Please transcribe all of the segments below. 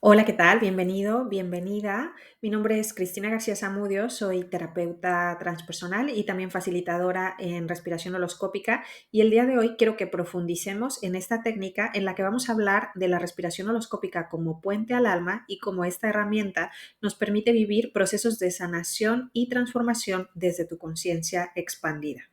Hola, ¿qué tal? Bienvenido, bienvenida. Mi nombre es Cristina García Zamudio, soy terapeuta transpersonal y también facilitadora en respiración holoscópica y el día de hoy quiero que profundicemos en esta técnica en la que vamos a hablar de la respiración holoscópica como puente al alma y cómo esta herramienta nos permite vivir procesos de sanación y transformación desde tu conciencia expandida.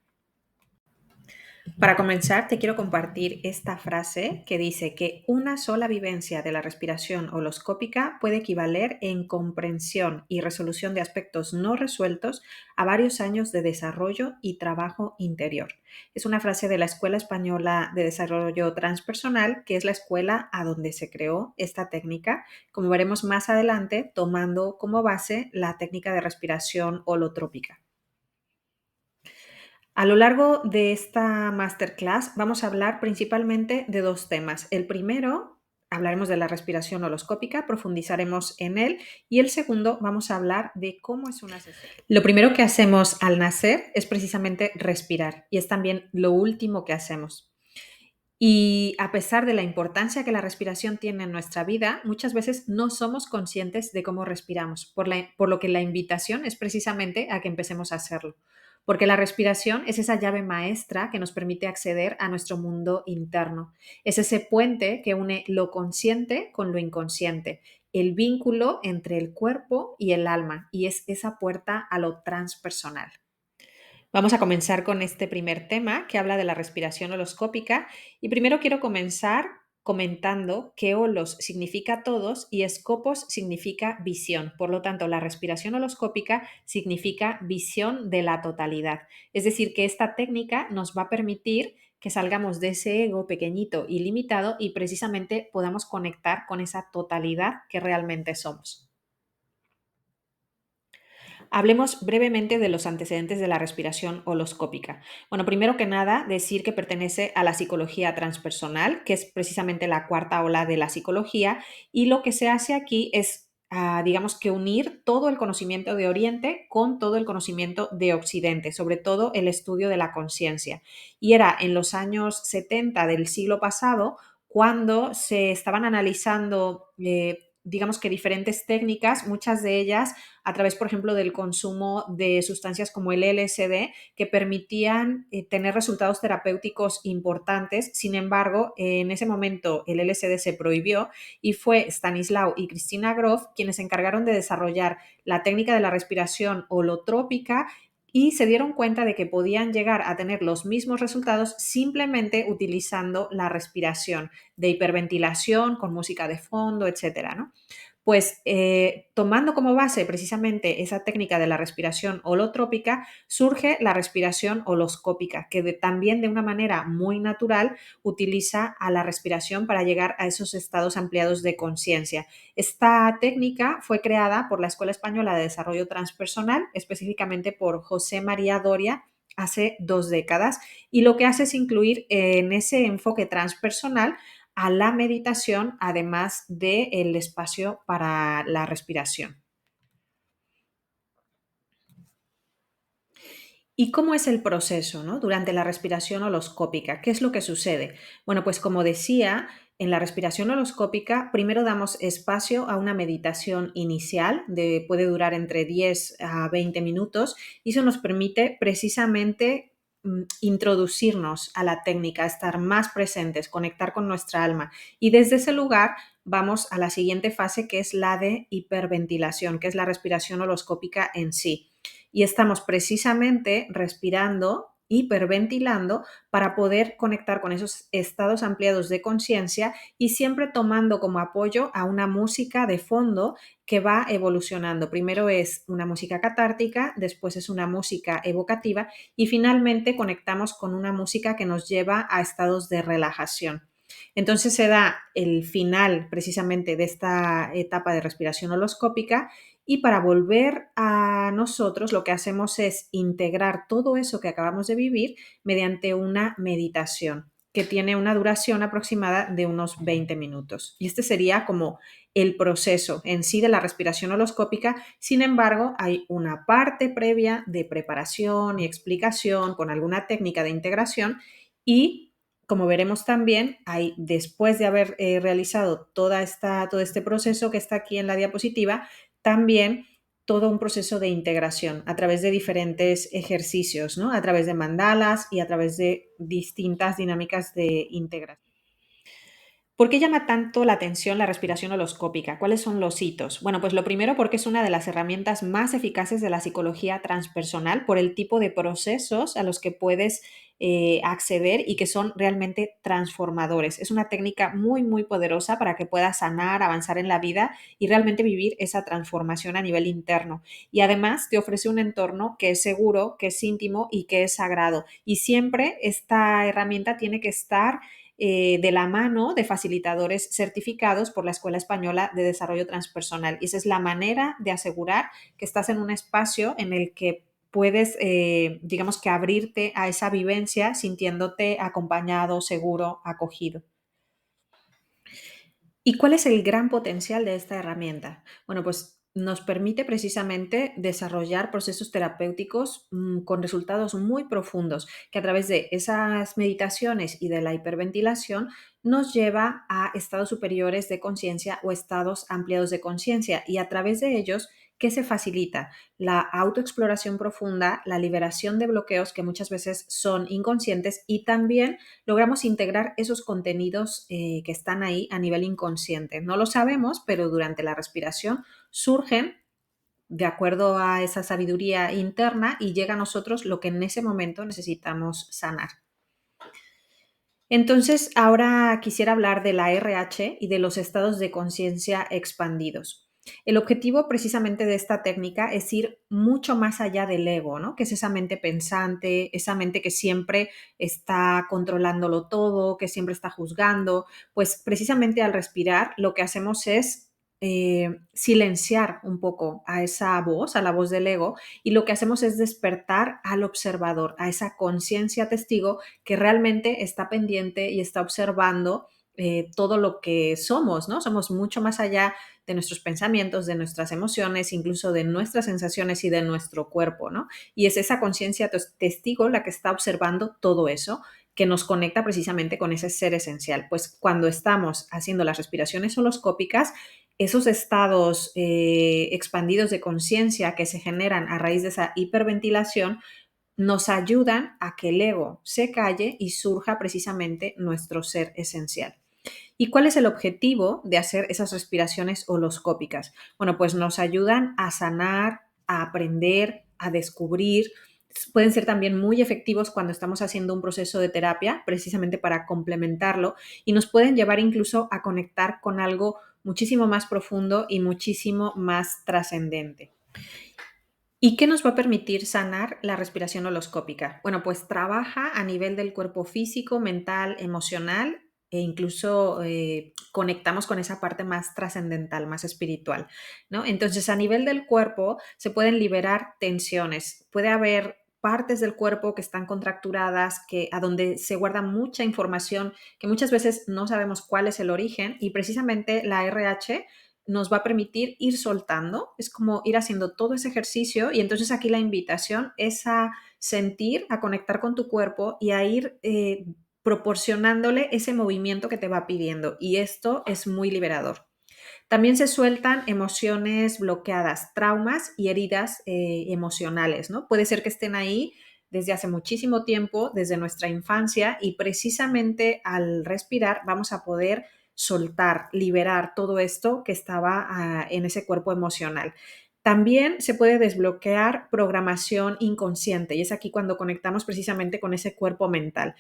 Para comenzar, te quiero compartir esta frase que dice que una sola vivencia de la respiración holoscópica puede equivaler en comprensión y resolución de aspectos no resueltos a varios años de desarrollo y trabajo interior. Es una frase de la Escuela Española de Desarrollo Transpersonal, que es la escuela a donde se creó esta técnica, como veremos más adelante, tomando como base la técnica de respiración holotrópica. A lo largo de esta masterclass vamos a hablar principalmente de dos temas. El primero, hablaremos de la respiración holoscópica, profundizaremos en él, y el segundo, vamos a hablar de cómo es una sesión. Lo primero que hacemos al nacer es precisamente respirar y es también lo último que hacemos. Y a pesar de la importancia que la respiración tiene en nuestra vida, muchas veces no somos conscientes de cómo respiramos, por lo que la invitación es precisamente a que empecemos a hacerlo. Porque la respiración es esa llave maestra que nos permite acceder a nuestro mundo interno. Es ese puente que une lo consciente con lo inconsciente, el vínculo entre el cuerpo y el alma, y es esa puerta a lo transpersonal. Vamos a comenzar con este primer tema que habla de la respiración holoscópica y primero quiero comenzar comentando que holos significa todos y escopos significa visión. Por lo tanto, la respiración holoscópica significa visión de la totalidad. Es decir, que esta técnica nos va a permitir que salgamos de ese ego pequeñito y limitado y precisamente podamos conectar con esa totalidad que realmente somos. Hablemos brevemente de los antecedentes de la respiración holoscópica. Bueno, primero que nada, decir que pertenece a la psicología transpersonal, que es precisamente la cuarta ola de la psicología, y lo que se hace aquí es, digamos que unir todo el conocimiento de Oriente con todo el conocimiento de Occidente, sobre todo el estudio de la conciencia. Y era en los años 70 del siglo pasado cuando se estaban analizando, digamos que diferentes técnicas, muchas de ellas a través, por ejemplo, del consumo de sustancias como el LSD, que permitían tener resultados terapéuticos importantes. Sin embargo, en ese momento el LSD se prohibió y fue Stanislaw y Christina Grof quienes se encargaron de desarrollar la técnica de la respiración holotrópica y se dieron cuenta de que podían llegar a tener los mismos resultados simplemente utilizando la respiración de hiperventilación con música de fondo, etcétera, ¿no? Pues tomando como base precisamente esa técnica de la respiración holotrópica, surge la respiración holoscópica, que también de una manera muy natural utiliza a la respiración para llegar a esos estados ampliados de conciencia. Esta técnica fue creada por la Escuela Española de Desarrollo Transpersonal, específicamente por José María Doria, hace 2 décadas, y lo que hace es incluir en ese enfoque transpersonal a la meditación, además del espacio para la respiración. ¿Y cómo es el proceso, ¿no? Durante la respiración holoscópica? ¿Qué es lo que sucede? Bueno, pues como decía, en la respiración holoscópica primero damos espacio a una meditación inicial, puede durar entre 10 a 20 minutos y eso nos permite precisamente introducirnos a la técnica, estar más presentes, conectar con nuestra alma. Y desde ese lugar vamos a la siguiente fase, que es la de hiperventilación, que es la respiración holoscópica en sí. Y estamos precisamente respirando, hiperventilando para poder conectar con esos estados ampliados de conciencia y siempre tomando como apoyo a una música de fondo que va evolucionando. Primero es una música catártica, después es una música evocativa y finalmente conectamos con una música que nos lleva a estados de relajación. Entonces se da el final precisamente de esta etapa de respiración holoscópica y para volver a nosotros lo que hacemos es integrar todo eso que acabamos de vivir mediante una meditación que tiene una duración aproximada de unos 20 minutos. Y este sería como el proceso en sí de la respiración holoscópica. Sin embargo, hay una parte previa de preparación y explicación con alguna técnica de integración y como veremos también, hay, después de haber realizado todo este proceso que está aquí en la diapositiva, también todo un proceso de integración a través de diferentes ejercicios, ¿no? A través de mandalas y a través de distintas dinámicas de integración. ¿Por qué llama tanto la atención la respiración holoscópica? ¿Cuáles son los hitos? Bueno, pues lo primero porque es una de las herramientas más eficaces de la psicología transpersonal por el tipo de procesos a los que puedes acceder y que son realmente transformadores. Es una técnica muy, muy poderosa para que puedas sanar, avanzar en la vida y realmente vivir esa transformación a nivel interno. Y además te ofrece un entorno que es seguro, que es íntimo y que es sagrado. Y siempre esta herramienta tiene que estar de la mano de facilitadores certificados por la Escuela Española de Desarrollo Transpersonal. Y esa es la manera de asegurar que estás en un espacio en el que puedes, digamos que abrirte a esa vivencia sintiéndote acompañado, seguro, acogido. ¿Y cuál es el gran potencial de esta herramienta? Bueno, pues nos permite precisamente desarrollar procesos terapéuticos con resultados muy profundos, que a través de esas meditaciones y de la hiperventilación nos lleva a estados superiores de conciencia o estados ampliados de conciencia y a través de ellos, ¿qué se facilita? La autoexploración profunda, la liberación de bloqueos que muchas veces son inconscientes y también logramos integrar esos contenidos que están ahí a nivel inconsciente. No lo sabemos, pero durante la respiración surgen de acuerdo a esa sabiduría interna y llega a nosotros lo que en ese momento necesitamos sanar. Entonces, ahora quisiera hablar de la RH y de los estados de conciencia expandidos. El objetivo precisamente de esta técnica es ir mucho más allá del ego, ¿no? Que es esa mente pensante, esa mente que siempre está controlándolo todo, que siempre está juzgando. Pues precisamente al respirar lo que hacemos es silenciar un poco a esa voz, a la voz del ego, y lo que hacemos es despertar al observador, a esa conciencia testigo que realmente está pendiente y está observando todo lo que somos, ¿no? Somos mucho más allá de nuestros pensamientos, de nuestras emociones, incluso de nuestras sensaciones y de nuestro cuerpo, ¿no? Y es esa conciencia testigo la que está observando todo eso que nos conecta precisamente con ese ser esencial. Pues cuando estamos haciendo las respiraciones holoscópicas, esos estados expandidos de conciencia que se generan a raíz de esa hiperventilación nos ayudan a que el ego se calle y surja precisamente nuestro ser esencial. ¿Y cuál es el objetivo de hacer esas respiraciones holoscópicas? Bueno, pues nos ayudan a sanar, a aprender, a descubrir. Pueden ser también muy efectivos cuando estamos haciendo un proceso de terapia, precisamente para complementarlo, y nos pueden llevar incluso a conectar con algo muchísimo más profundo y muchísimo más trascendente. ¿Y qué nos va a permitir sanar la respiración holoscópica? Bueno, pues trabaja a nivel del cuerpo físico, mental, emocional e incluso conectamos con esa parte más trascendental, más espiritual, ¿no? Entonces, a nivel del cuerpo se pueden liberar tensiones. Puede haber partes del cuerpo que están contracturadas, que a donde se guarda mucha información que muchas veces no sabemos cuál es el origen y precisamente la RH nos va a permitir ir soltando, es como ir haciendo todo ese ejercicio y entonces aquí la invitación es a sentir, a conectar con tu cuerpo y a ir proporcionándole ese movimiento que te va pidiendo y esto es muy liberador. También se sueltan emociones bloqueadas, traumas y heridas emocionales, ¿no? Puede ser que estén ahí desde hace muchísimo tiempo, desde nuestra infancia y precisamente al respirar vamos a poder soltar, liberar todo esto que estaba en ese cuerpo emocional. También se puede desbloquear programación inconsciente y es aquí cuando conectamos precisamente con ese cuerpo mental.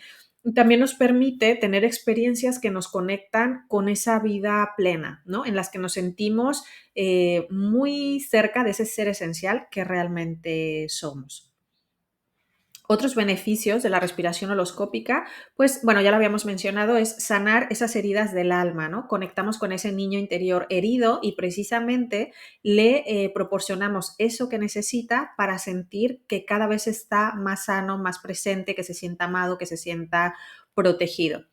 También nos permite tener experiencias que nos conectan con esa vida plena, ¿no? En las que nos sentimos muy cerca de ese ser esencial que realmente somos. Otros beneficios de la respiración holoscópica, pues bueno, ya lo habíamos mencionado, es sanar esas heridas del alma, ¿no? Conectamos con ese niño interior herido y precisamente le proporcionamos eso que necesita para sentir que cada vez está más sano, más presente, que se sienta amado, que se sienta protegido.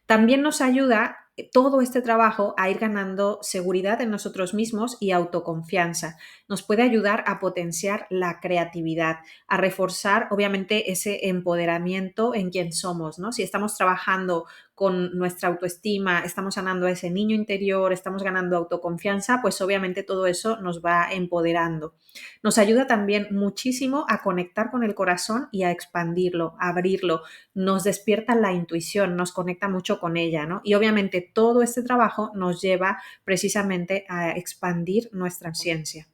También nos ayuda todo este trabajo a ir ganando seguridad en nosotros mismos y autoconfianza. Nos puede ayudar a potenciar la creatividad, a reforzar obviamente ese empoderamiento en quien somos, ¿no? Si estamos trabajando con nuestra autoestima, estamos sanando a ese niño interior, estamos ganando autoconfianza, pues obviamente todo eso nos va empoderando. Nos ayuda también muchísimo a conectar con el corazón y a expandirlo, a abrirlo. Nos despierta la intuición, nos conecta mucho con ella, ¿no? Y obviamente todo este trabajo nos lleva precisamente a expandir nuestra ciencia.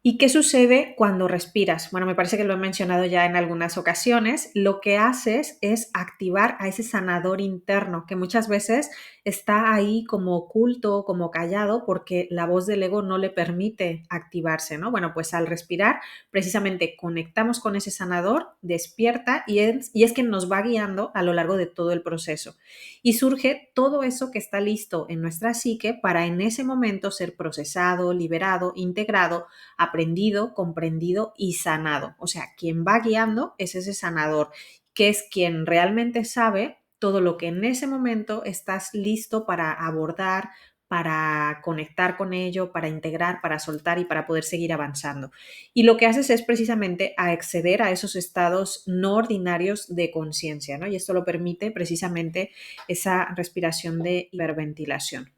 ¿Y qué sucede cuando respiras? Bueno, me parece que lo he mencionado ya en algunas ocasiones. Lo que haces es activar a ese sanador interno que muchas veces está ahí como oculto, como callado, porque la voz del ego no le permite activarse, ¿no? Bueno, pues al respirar, precisamente conectamos con ese sanador, despierta y es quien nos va guiando a lo largo de todo el proceso. Y surge todo eso que está listo en nuestra psique para en ese momento ser procesado, liberado, integrado, aprendido, comprendido y sanado. O sea, quien va guiando es ese sanador, que es quien realmente sabe todo lo que en ese momento estás listo para abordar, para conectar con ello, para integrar, para soltar y para poder seguir avanzando. Y lo que haces es precisamente acceder a esos estados no ordinarios de conciencia, ¿no? Y esto lo permite precisamente esa respiración de hiperventilación.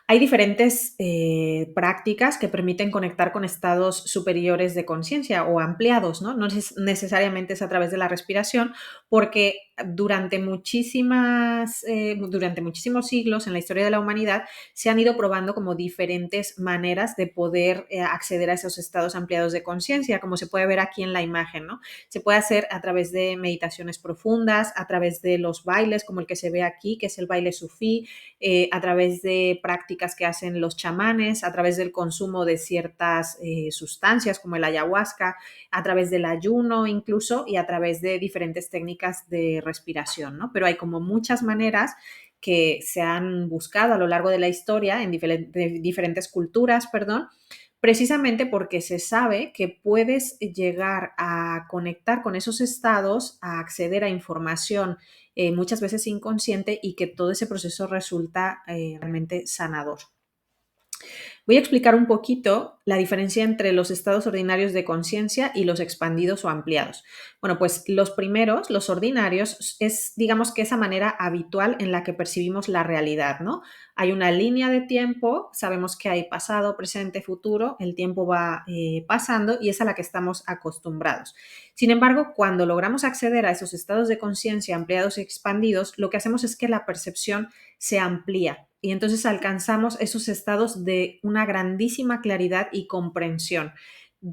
Hay diferentes prácticas que permiten conectar con estados superiores de conciencia o ampliados, ¿no? No necesariamente es a través de la respiración, porque durante muchísimos siglos en la historia de la humanidad se han ido probando como diferentes maneras de poder acceder a esos estados ampliados de conciencia, como se puede ver aquí en la imagen, ¿no? Se puede hacer a través de meditaciones profundas, a través de los bailes, como el que se ve aquí, que es el baile sufí, a través de prácticas que hacen los chamanes, a través del consumo de ciertas sustancias como el ayahuasca, a través del ayuno incluso y a través de diferentes técnicas de respiración, ¿no? Pero hay como muchas maneras que se han buscado a lo largo de la historia en diferentes culturas, perdón, precisamente porque se sabe que puedes llegar a conectar con esos estados, a acceder a información muchas veces inconsciente y que todo ese proceso resulta realmente sanador. Voy a explicar un poquito la diferencia entre los estados ordinarios de conciencia y los expandidos o ampliados. Bueno, pues los primeros, los ordinarios, es digamos que esa manera habitual en la que percibimos la realidad, ¿no? Hay una línea de tiempo, sabemos que hay pasado, presente, futuro, el tiempo va pasando y es a la que estamos acostumbrados. Sin embargo, cuando logramos acceder a esos estados de conciencia ampliados y expandidos, lo que hacemos es que la percepción se amplía y entonces alcanzamos esos estados de una grandísima claridad y comprensión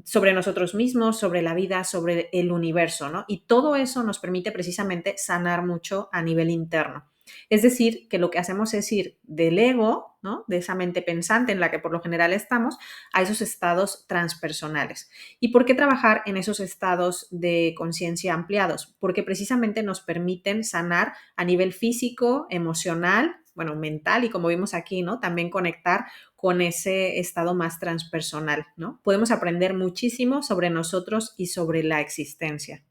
sobre nosotros mismos, sobre la vida, sobre el universo, ¿no? Y todo eso nos permite precisamente sanar mucho a nivel interno. Es decir, que lo que hacemos es ir del ego, ¿no? De esa mente pensante en la que por lo general estamos, a esos estados transpersonales. ¿Y por qué trabajar en esos estados de conciencia ampliados? Porque precisamente nos permiten sanar a nivel físico, emocional, bueno, mental y como vimos aquí, ¿no? También conectar con ese estado más transpersonal, ¿no? Podemos aprender muchísimo sobre nosotros y sobre la existencia.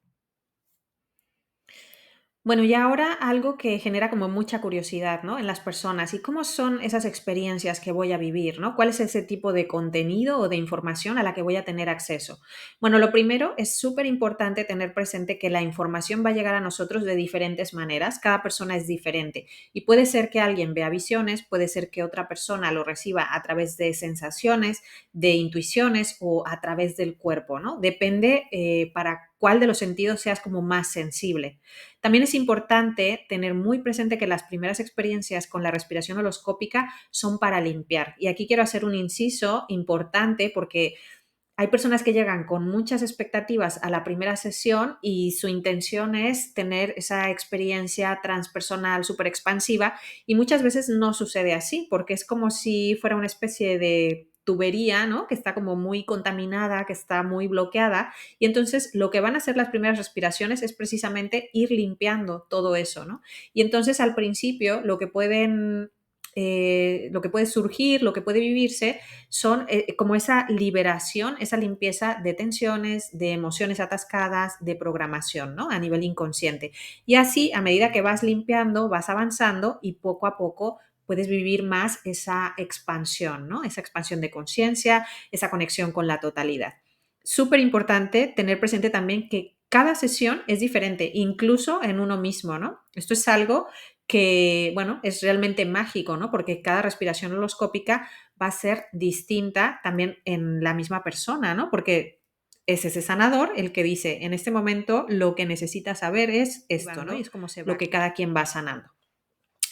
Bueno, y ahora algo que genera como mucha curiosidad, ¿no? En las personas. ¿Y cómo son esas experiencias que voy a vivir, ¿no? ¿Cuál es ese tipo de contenido o de información a la que voy a tener acceso? Bueno, lo primero es súper importante tener presente que la información va a llegar a nosotros de diferentes maneras. Cada persona es diferente y puede ser que alguien vea visiones, puede ser que otra persona lo reciba a través de sensaciones, de intuiciones o a través del cuerpo, ¿no? Depende para cuál de los sentidos seas como más sensible. También es importante tener muy presente que las primeras experiencias con la respiración holoscópica son para limpiar. Y aquí quiero hacer un inciso importante porque hay personas que llegan con muchas expectativas a la primera sesión y su intención es tener esa experiencia transpersonal súper expansiva y muchas veces no sucede así porque es como si fuera una especie de tubería, ¿no? Que está como muy contaminada, que está muy bloqueada y entonces lo que van a hacer las primeras respiraciones es precisamente ir limpiando todo eso, ¿no? Y entonces al principio lo que pueden lo que puede surgir, lo que puede vivirse, son como esa liberación, esa limpieza de tensiones, de emociones atascadas, de programación, ¿no? A nivel inconsciente. Y así, a medida que vas limpiando, vas avanzando y poco a poco puedes vivir más esa expansión, ¿no? Esa expansión de conciencia, esa conexión con la totalidad. Súper importante tener presente también que cada sesión es diferente, incluso en uno mismo, ¿no? Esto es algo que, bueno, es realmente mágico, ¿no? Porque cada respiración holoscópica va a ser distinta también en la misma persona, ¿no? Porque es ese sanador el que dice, en este momento lo que necesitas saber es esto, ¿no? Y es como lo que cada quien va sanando.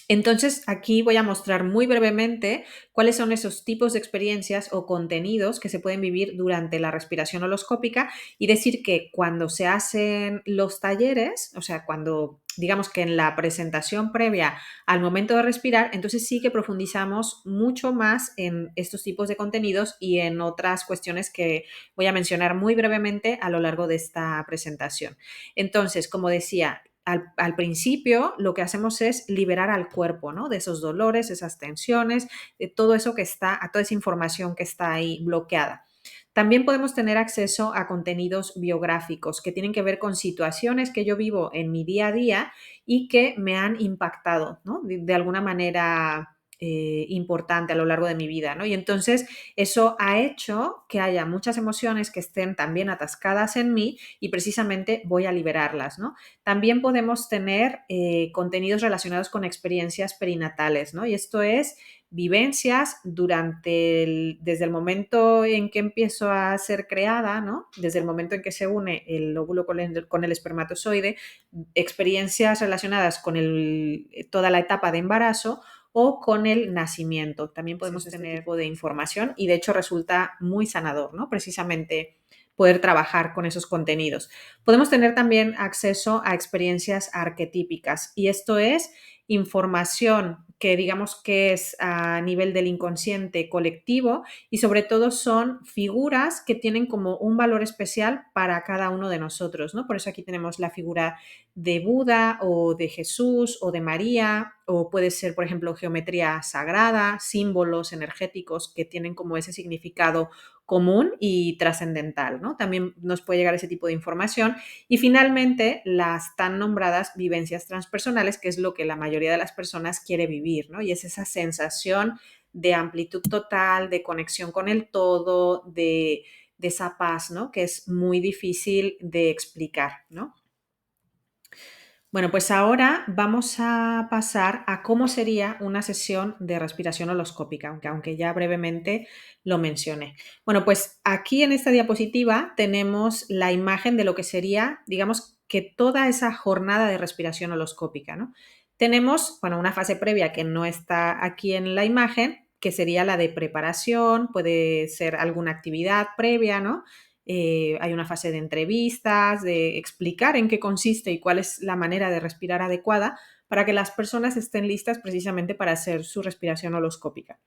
Entonces, aquí voy a mostrar muy brevemente cuáles son esos tipos de experiencias o contenidos que se pueden vivir durante la respiración holoscópica y decir que cuando se hacen los talleres, o sea, cuando digamos que en la presentación previa al momento de respirar, entonces sí que profundizamos mucho más en estos tipos de contenidos y en otras cuestiones que voy a mencionar muy brevemente a lo largo de esta presentación. Entonces, como decía, al principio lo que hacemos es liberar al cuerpo, ¿no? De esos dolores, esas tensiones, de todo eso que está, a toda esa información que está ahí bloqueada. También podemos tener acceso a contenidos biográficos que tienen que ver con situaciones que yo vivo en mi día a día y que me han impactado, ¿no? De alguna manera importante a lo largo de mi vida, ¿no? Y entonces eso ha hecho que haya muchas emociones que estén también atascadas en mí y precisamente voy a liberarlas, ¿no? También podemos tener contenidos relacionados con experiencias perinatales, ¿no? Y esto es vivencias desde el momento en que empiezo a ser creada, ¿no? Desde el momento en que se une el óvulo con el espermatozoide, experiencias relacionadas con toda la etapa de embarazo o con el nacimiento. También podemos tener este tipo de información y de hecho resulta muy sanador, ¿no? Precisamente poder trabajar con esos contenidos. Podemos tener también acceso a experiencias arquetípicas y esto es información que digamos que es a nivel del inconsciente colectivo y sobre todo son figuras que tienen como un valor especial para cada uno de nosotros, ¿no? Por eso aquí tenemos la figura de Buda o de Jesús o de María o puede ser, por ejemplo, geometría sagrada, símbolos energéticos que tienen como ese significado común y trascendental, ¿no? También nos puede llegar ese tipo de información. Y finalmente, las tan nombradas vivencias transpersonales, que es lo que la mayoría de las personas quiere vivir, ¿no? Y es esa sensación de amplitud total, de conexión con el todo, de esa paz, ¿no? Que es muy difícil de explicar, ¿no? Bueno, pues ahora vamos a pasar a cómo sería una sesión de respiración holoscópica, aunque ya brevemente lo mencioné. Bueno, pues aquí en esta diapositiva tenemos la imagen de lo que sería, digamos, que toda esa jornada de respiración holoscópica, ¿no? Tenemos, bueno, una fase previa que no está aquí en la imagen, que sería la de preparación, puede ser alguna actividad previa, ¿no? Hay una fase de entrevistas, de explicar en qué consiste y cuál es la manera de respirar adecuada para que las personas estén listas precisamente para hacer su respiración holoscópica.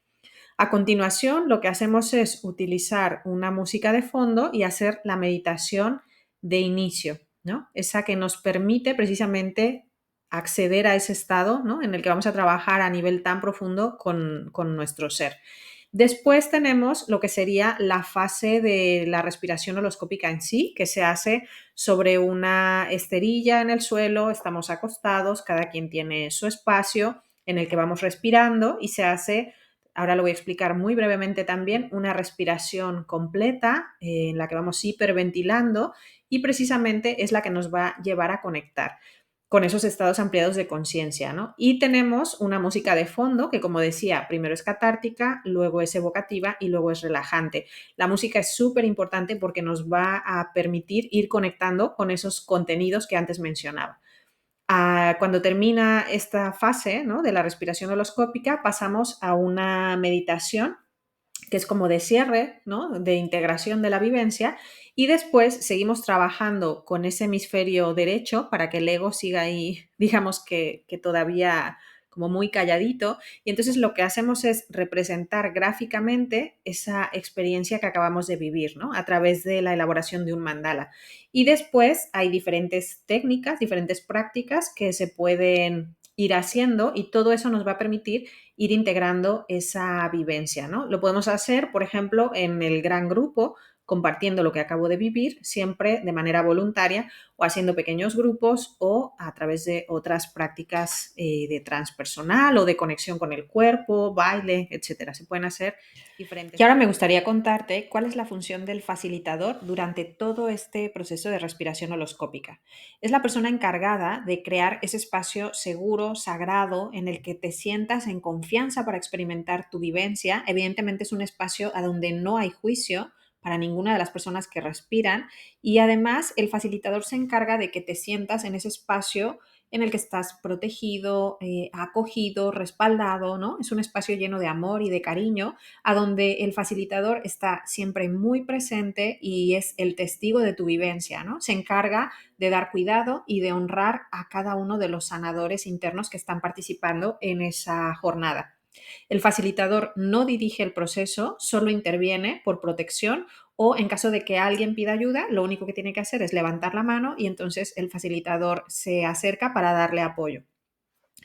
A continuación, lo que hacemos es utilizar una música de fondo y hacer la meditación de inicio, ¿no? Esa que nos permite precisamente acceder a ese estado, ¿no? En el que vamos a trabajar a nivel tan profundo con nuestro ser. Después tenemos lo que sería la fase de la respiración holoscópica en sí, que se hace sobre una esterilla en el suelo, estamos acostados, cada quien tiene su espacio en el que vamos respirando y se hace, ahora lo voy a explicar muy brevemente también, una respiración completa en la que vamos hiperventilando y precisamente es la que nos va a llevar a conectar con esos estados ampliados de conciencia, ¿no? Y tenemos una música de fondo que, como decía, primero es catártica, luego es evocativa y luego es relajante. La música es súper importante porque nos va a permitir ir conectando con esos contenidos que antes mencionaba. Cuando termina esta fase, ¿no?, de la respiración holoscópica, pasamos a una meditación que es como de cierre, ¿no?, de integración de la vivencia, y después seguimos trabajando con ese hemisferio derecho para que el ego siga ahí, digamos que todavía como muy calladito, y entonces lo que hacemos es representar gráficamente esa experiencia que acabamos de vivir, ¿no?, a través de la elaboración de un mandala. Y después hay diferentes técnicas, diferentes prácticas que se pueden ir haciendo y todo eso nos va a permitir ir integrando esa vivencia, ¿no? Lo podemos hacer, por ejemplo, en el gran grupo, compartiendo lo que acabo de vivir, siempre de manera voluntaria o haciendo pequeños grupos o a través de otras prácticas de transpersonal o de conexión con el cuerpo, baile, etcétera. Se pueden hacer diferentes. Y ahora me gustaría contarte cuál es la función del facilitador durante todo este proceso de respiración holoscópica. Es la persona encargada de crear ese espacio seguro, sagrado, en el que te sientas en confianza para experimentar tu vivencia. Evidentemente es un espacio a donde no hay juicio para ninguna de las personas que respiran y además el facilitador se encarga de que te sientas en ese espacio en el que estás protegido, acogido, respaldado, ¿no? Es un espacio lleno de amor y de cariño, a donde el facilitador está siempre muy presente y es el testigo de tu vivencia, ¿no? Se encarga de dar cuidado y de honrar a cada uno de los sanadores internos que están participando en esa jornada. El facilitador no dirige el proceso, solo interviene por protección o en caso de que alguien pida ayuda, lo único que tiene que hacer es levantar la mano y entonces el facilitador se acerca para darle apoyo.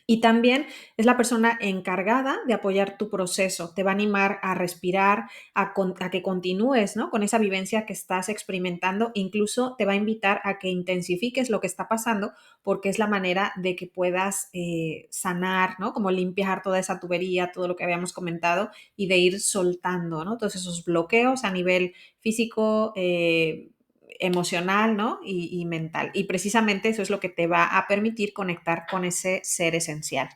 Y también es la persona encargada de apoyar tu proceso, te va a animar a respirar, a que continúes, ¿no? Con esa vivencia que estás experimentando, incluso te va a invitar a que intensifiques lo que está pasando porque es la manera de que puedas sanar, ¿no? Como limpiar toda esa tubería, todo lo que habíamos comentado y de ir soltando, ¿no? Todos esos bloqueos a nivel físico, emocional, ¿no? Y mental. Y precisamente eso es lo que te va a permitir conectar con ese ser esencial.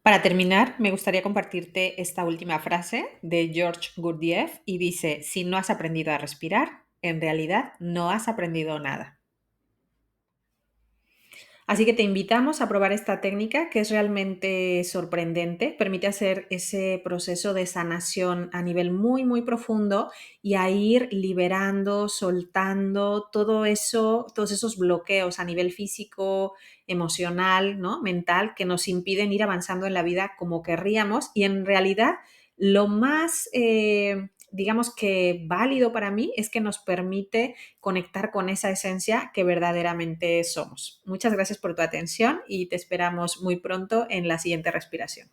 Para terminar, me gustaría compartirte esta última frase de George Gurdjieff y dice, si no has aprendido a respirar, en realidad no has aprendido nada. Así que te invitamos a probar esta técnica que es realmente sorprendente, permite hacer ese proceso de sanación a nivel muy, muy profundo y a ir liberando, soltando todo eso, todos esos bloqueos a nivel físico, emocional, ¿no? Mental, que nos impiden ir avanzando en la vida como querríamos y en realidad lo más, digamos que válido para mí es que nos permite conectar con esa esencia que verdaderamente somos. Muchas gracias por tu atención y te esperamos muy pronto en la siguiente respiración.